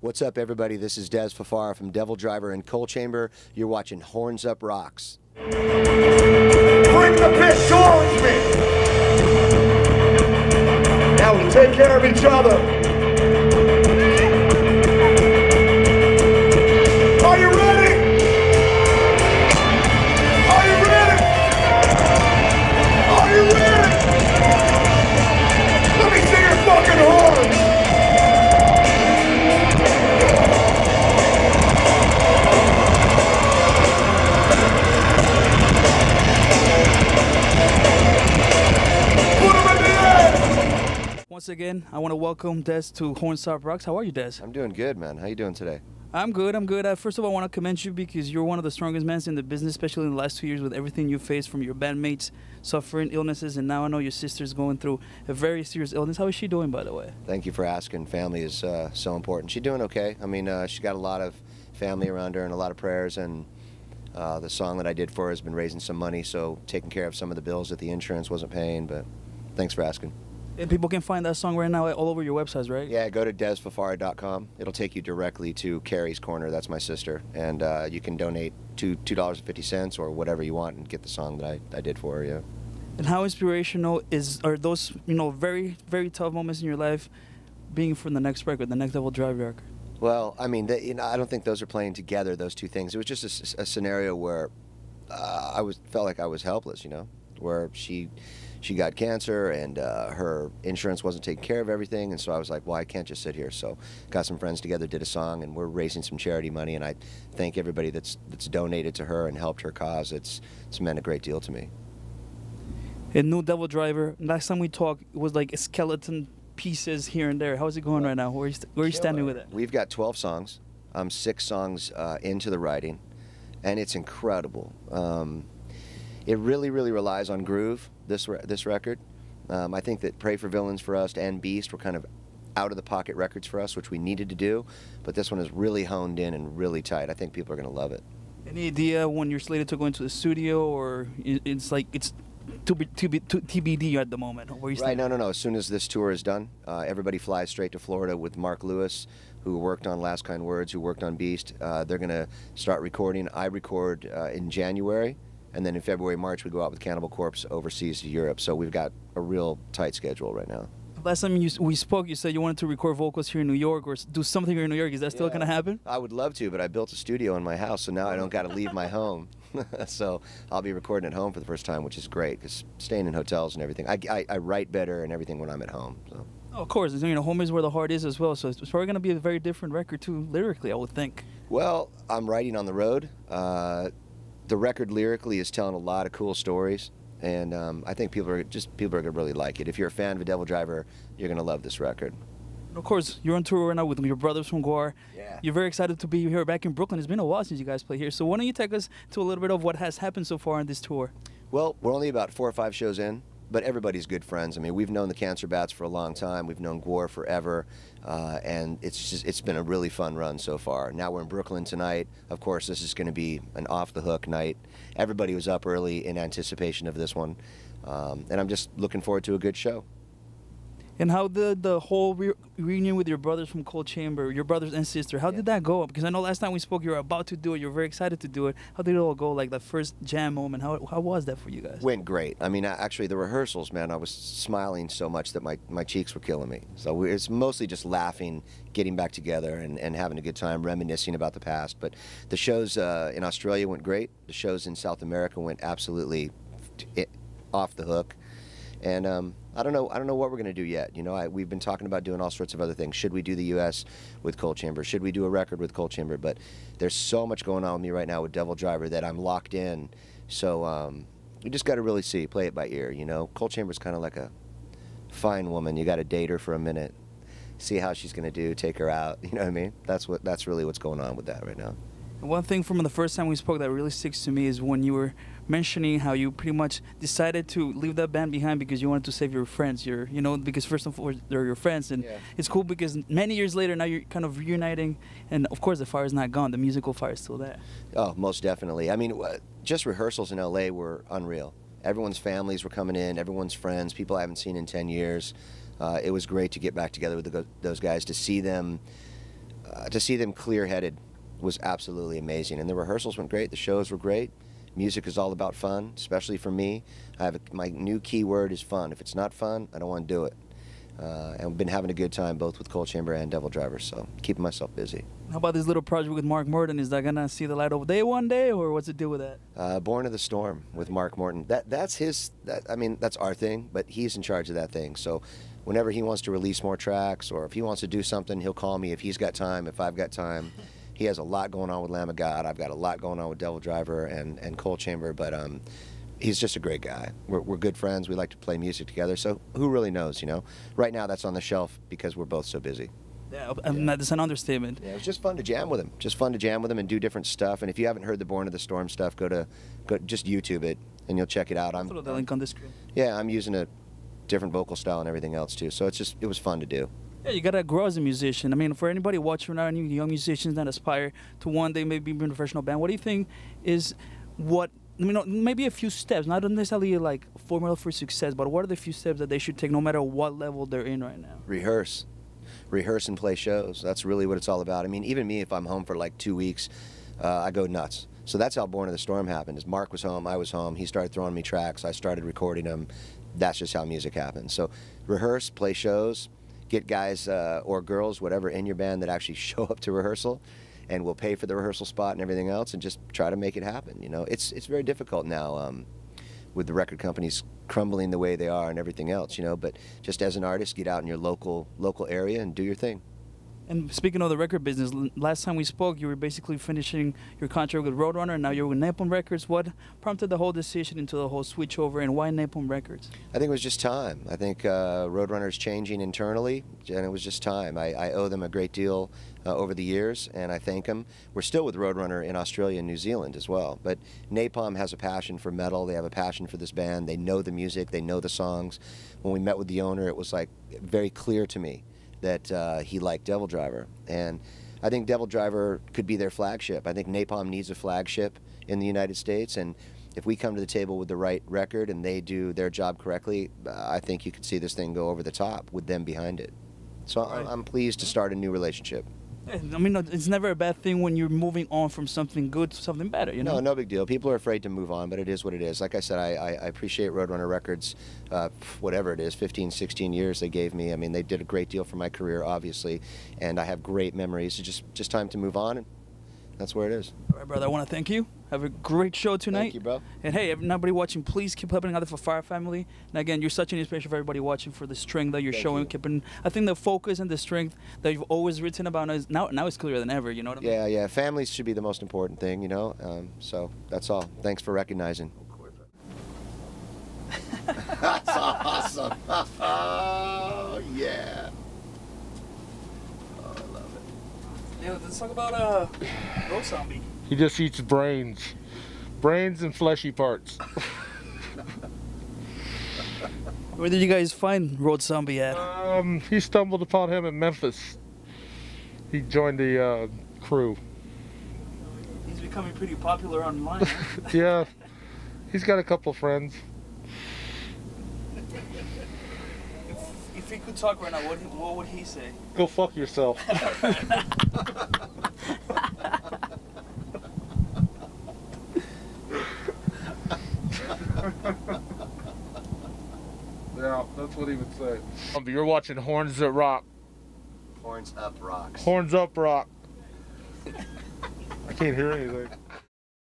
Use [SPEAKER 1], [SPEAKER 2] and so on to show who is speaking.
[SPEAKER 1] What's up, everybody? This is Dez Fafara from DevilDriver and Coal Chamber. You're watching Horns Up Rocks.
[SPEAKER 2] Bring the pit towards me. Now we take care of each other. Are you ready? Are you ready? Are you ready? Let me see your fucking horns.
[SPEAKER 3] Once again, I want to welcome Dez to Horns Up Rocks. How are you, Dez?
[SPEAKER 1] I'm doing good, man. How you doing today?
[SPEAKER 3] I'm good. First of all, I want to commend you because you're one of the strongest men in the business, especially in the last 2 years with everything you faced from your bandmates suffering illnesses, and now I know your sister's going through a very serious illness. How is she doing, by the way?
[SPEAKER 1] Thank you for asking. Family is so important. She's doing okay. I mean, she's got a lot of family around her and a lot of prayers, and the song that I did for her has been raising some money, so taking care of some of the bills that the insurance wasn't paying, but thanks for asking.
[SPEAKER 3] And people can find that song right now all over your websites, right?
[SPEAKER 1] Yeah, go to DezFafara.com. It'll take you directly to Carrie's Corner. That's my sister. And you can donate $2.50 or whatever you want and get the song that I did for her, yeah.
[SPEAKER 3] And how inspirational are those, very, very tough moments in your life being from the next record, the next DevilDriver record?
[SPEAKER 1] Well, I mean, I don't think those are playing together, those two things. It was just a scenario where I felt like I was helpless, where she got cancer and her insurance wasn't taking care of everything, and so I was like, well, I can't just sit here. So got some friends together, did a song, and we're raising some charity money, and I thank everybody that's donated to her and helped her cause. It's meant a great deal to me.
[SPEAKER 3] And new DevilDriver, last time we talked, it was like a skeleton pieces here and there. How's it going right now? Where are you standing with it?
[SPEAKER 1] We've got 12 songs. I'm 6 songs into the writing, and it's incredible. It really, really relies on groove, this record. I think that Pray for Villains for us and Beast were kind of out-of-the-pocket records for us, which we needed to do, but this one is really honed in and really tight. I think people are going to love it.
[SPEAKER 3] Any idea when you're slated to go into the studio, or it's like it's TBD at the moment?
[SPEAKER 1] Right, no. As soon as this tour is done, everybody flies straight to Florida with Mark Lewis, who worked on Last Kind Words, who worked on Beast. They're going to start recording. I record in January. And then in February, March, we go out with Cannibal Corpse overseas to Europe. So we've got a real tight schedule right now.
[SPEAKER 3] Last time we spoke, you said you wanted to record vocals here in New York or do something here in New York. Is that still going to happen? I
[SPEAKER 1] would love to, but I built a studio in my house, so now I don't got to leave my home. So I'll be recording at home for the first time, which is great, because staying in hotels and everything, I write better and everything when I'm at home. So.
[SPEAKER 3] Oh, of course. Home is where the heart is as well. So it's probably going to be a very different record, too, lyrically, I would think.
[SPEAKER 1] Well, I'm writing on the road. The record lyrically is telling a lot of cool stories, and I think people are going to really like it. If you're a fan of DevilDriver, you're going to love this record.
[SPEAKER 3] And of course, you're on tour right now with your brothers from GWAR. Yeah. You're very excited to be here back in Brooklyn. It's been a while since you guys played here. So why don't you take us to a little bit of what has happened so far on this tour? Well,
[SPEAKER 1] we're only about 4 or 5 shows in, but everybody's good friends. I mean, we've known the Cancer Bats for a long time. We've known GWAR forever, and it's been a really fun run so far. Now we're in Brooklyn tonight. Of course, this is going to be an off-the-hook night. Everybody was up early in anticipation of this one, and I'm just looking forward to a good show.
[SPEAKER 3] And how did the whole reunion with your brothers from Coal Chamber, your brothers and sister, how did that go? Because I know last time we spoke, you were about to do it. You were very excited to do it. How did it all go, like the first jam moment? How was that for you guys?
[SPEAKER 1] Went great. I mean, actually, the rehearsals, man, I was smiling so much that my cheeks were killing me. So it's mostly just laughing, getting back together, and having a good time, reminiscing about the past. But the shows in Australia went great. The shows in South America went absolutely off the hook. And I don't know what we're going to do yet. We've been talking about doing all sorts of other things. Should we do the U.S. with Coal Chamber? Should we do a record with Coal Chamber? But there's so much going on with me right now with DevilDriver that I'm locked in. So you just got to really play it by ear. Coal Chamber's kind of like a fine woman. You got to date her for a minute, see how she's going to do, take her out. You know what I mean? That's really what's going on with that right now.
[SPEAKER 3] One thing from the first time we spoke that really sticks to me is when you were mentioning how you pretty much decided to leave that band behind because you wanted to save your friends. Because first and foremost, they're your friends. And it's cool because many years later, now you're kind of reuniting. And of course, the fire's not gone. The musical fire is still there.
[SPEAKER 1] Oh, most definitely. I mean, just rehearsals in L.A. were unreal. Everyone's families were coming in, everyone's friends, people I haven't seen in 10 years. It was great to get back together with those guys, to see them to see them clear-headed was absolutely amazing. And the rehearsals went great. The shows were great. Music is all about fun, especially for me. My new key word is fun. If it's not fun, I don't want to do it. And we've been having a good time both with Coal Chamber and DevilDriver, so keeping myself busy.
[SPEAKER 3] How about this little project with Mark Morton? Is that gonna see the light of day one day, or what's it do with that?
[SPEAKER 1] Born of the Storm with Mark Morton. That's his. I mean, that's our thing, but he's in charge of that thing. So whenever he wants to release more tracks, or if he wants to do something, he'll call me if he's got time, if I've got time. He has a lot going on with Lamb of God. I've got a lot going on with DevilDriver and Coal Chamber, but he's just a great guy. We're good friends. We like to play music together. So who really knows, you know? Right now, that's on the shelf because we're both so busy.
[SPEAKER 3] Yeah, that's an understatement.
[SPEAKER 1] Yeah, it was just fun to jam with him. Just fun to jam with him and do different stuff. And if you haven't heard the Born of the Storm stuff, go just YouTube it and you'll check it out.
[SPEAKER 3] I'll throw the link on the screen.
[SPEAKER 1] Yeah, I'm using a different vocal style and everything else too. So it was fun to do.
[SPEAKER 3] Yeah, you gotta grow as a musician. I mean, for anybody watching now, any young musicians that aspire to one day maybe be in a professional band, what do you think is maybe a few steps, not necessarily like a formula for success, but what are the few steps that they should take no matter what level they're in right now?
[SPEAKER 1] Rehearse and play shows. That's really what it's all about. I mean, even me, if I'm home for like 2 weeks, I go nuts. So that's how Born of the Storm happened. Is Mark was home, I was home. He started throwing me tracks. I started recording them. That's just how music happens. So rehearse, play shows, get guys or girls, whatever, in your band that actually show up to rehearsal, and will pay for the rehearsal spot and everything else, and just try to make it happen. You know, it's very difficult now with the record companies crumbling the way they are and everything else. You know, but just as an artist, get out in your local area and do your thing.
[SPEAKER 3] And speaking of the record business, last time we spoke, you were basically finishing your contract with Roadrunner, and now you're with Napalm Records. What prompted the whole decision into the whole switch over, and why Napalm Records?
[SPEAKER 1] I think it was just time. I think Roadrunner's changing internally, and it was just time. I owe them a great deal over the years, and I thank them. We're still with Roadrunner in Australia and New Zealand as well, but Napalm has a passion for metal. They have a passion for this band. They know the music. They know the songs. When we met with the owner, it was like very clear to me that he liked DevilDriver, and I think DevilDriver could be their flagship. I think Napalm needs a flagship in the United States, and if we come to the table with the right record and they do their job correctly, I think you could see this thing go over the top with them behind it. So I'm pleased to start a new relationship.
[SPEAKER 3] I mean, it's never a bad thing when you're moving on from something good to something better, you know?
[SPEAKER 1] No big deal. People are afraid to move on, but it is what it is. Like I said, I appreciate Roadrunner Records, whatever it is, 15, 16 years they gave me. I mean, they did a great deal for my career, obviously, and I have great memories. It's just time to move on, and that's where it is.
[SPEAKER 3] All right, brother, I want to thank you. Have a great show tonight.
[SPEAKER 1] Thank you, bro.
[SPEAKER 3] And hey, everybody watching, please keep helping out the Fafara family. And again, you're such an inspiration for everybody watching, for the strength that you're showing. Keeping, I think the focus and the strength that you've always written about is now it's clearer than ever. You know what I mean?
[SPEAKER 1] Yeah. Families should be the most important thing, you know. So that's all. Thanks for recognizing. That's awesome. Oh yeah. Oh, I love it.
[SPEAKER 3] Yeah, let's talk about Road Zombie.
[SPEAKER 4] He just eats brains and fleshy parts.
[SPEAKER 3] Where did you guys find Road Zombie at?
[SPEAKER 4] He stumbled upon him in Memphis. He joined the crew.
[SPEAKER 3] He's becoming pretty popular online. Huh?
[SPEAKER 4] Yeah, he's got a couple friends.
[SPEAKER 3] If he could talk right now, what would he say?
[SPEAKER 4] Go fuck yourself. Yeah, that's what he would say. You're watching Horns That Rock.
[SPEAKER 1] Horns Up Rocks.
[SPEAKER 4] Horns Up Rock. I can't hear anything.